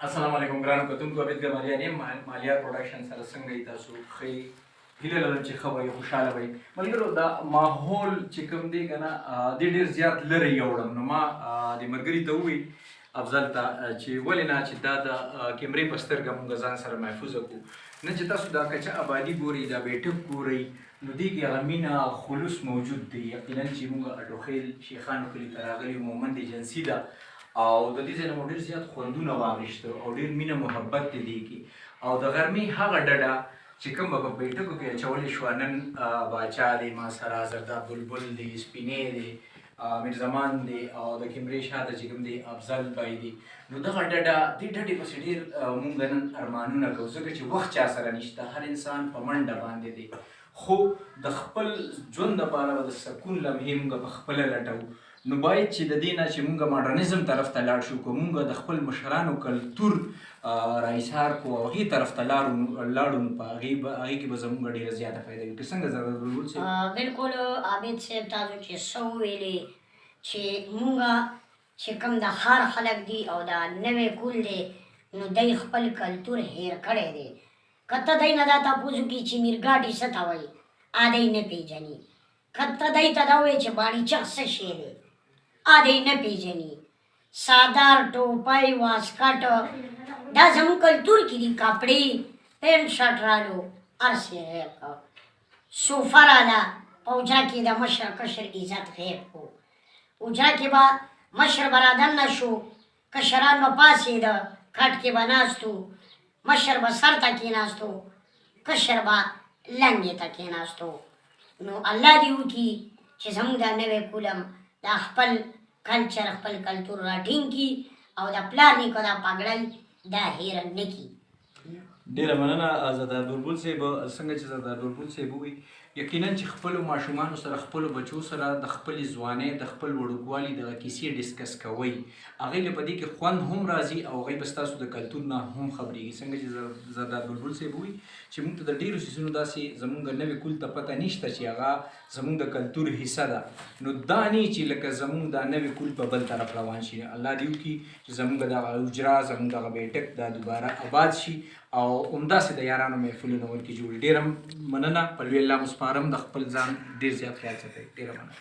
السلام علیکم ګرانو کتونکو عبید ګمالیان یم مالیار پروډکشن سره څنګه یې تاسو ښه هیله لرم چې ښه وئ خوشحاله وئ ملګرو دا ماحول چې کوم دی که نه دې ډېر زیات لرې یوړم نو ما د ملګري ته وویل افضل ته چې ولې نه چې دا د کیمرې په سترګه مونږ ځان سره محفوظه کړو نه چې تاسو دا کچه آبادي ګورئ دا بیټک ګورئ نو دې کې هغه مینه خلوص موجود دی یقینا چې مونږ اډوخیل شیخانو کلي ته راغلي یو مومند ایجنسي ده او د دې ځای نه مو ډېر زیات خوندونه واخیسته او ډېر مینه محبت دی دې کې او د غرمې هغه ډډه چې کوم به په بیټکو کې اچولې شوه نن باچا دی ما سره زرداد بلبل دی سپینې دی میرزمان دی او د کیمرې شاته چې کوم دی افضل بای دی نو دغه ډډه دې ډډې پسې ډېر مونږ نن ارمانونه کوو ځکه چې وخت چا سره نشته هر انسان په منډه باندې دی خو د خپل ژوند دپاره به د سکون لمحې مونږ په خپله لټوو نو باید چې د دې نه چې مونږ ماډرنزم طرف ته لاړ شو که مونږ د خپل مشرانو کلتور راایثار کړو او هغې طرف ته لاړو نو په هغې کې به زموږ ډېره زیاته فایده وي که څنګه زرداد بلبل صاحب بلکل عابد صاحب تاسو چې څه وویلې چې مونږ چې کوم د ښار خلک دي او دا نوی کول دی نو دی خپل کلتور هیر کړی دی که ته دی نه دا تپوس وکړي چې میرګاډي څه ته وایي دی نه پېژني که ته دی ته دا ووایې چې باڼیچک څه شی دی دی نه پېژني سادار ټوپی واسکټ دا زموږ کلتور کې دي کپړې پینټ شرټ رالو هر څه غیب کړه صوفه راله په حجره کې د مشر کشر عزت غیب کړو حجره کې به مشر به رادننه شو کشران به پاڅېده کټ کې به ناستو مشر به سر ته کېناستو کشر به لنګې ته کېناستو نو الله دې وکړي چې زموږ دا نوی کولم دا خپل کلچر خپل کلتور راټینګ کړي او د پلار نیکه دا پګړۍ دا هېره نه کړي ډېره مننه زرداد بلبل صاحب څنګه چې زرداد بلبل صاحب ووایي یقینا چې خپلو ماشومانو سره خپلو بچو سره د خپلې ځوانۍ د خپل وړوکوالي دغه کیسې ډسکس کوئ هغې له په دې کې خوند هم راځي او هغوی به ستاسو د کلتور نه هم خبرېږي څنګه چې زرداد بلبل صاحب ووایي چې موږ ته د ډېرو څیزونو داسې زموږ نوې کول ته پته نشته چې هغه زموږ د کلتور حصه ده نو دا نه چې لکه زموږ دا نوې کول په بل طرف روان شي الله دې وکړي چې زموږ دغه حجره زموږ دغه بیټک دا دوباره آباد شي او همداسې د یارانو محفلونه ورکې جوړي ډېره مننه په لوی الله مو سپارم د خپل ځان ډېر زیات خیال ساتئ ډېره مننه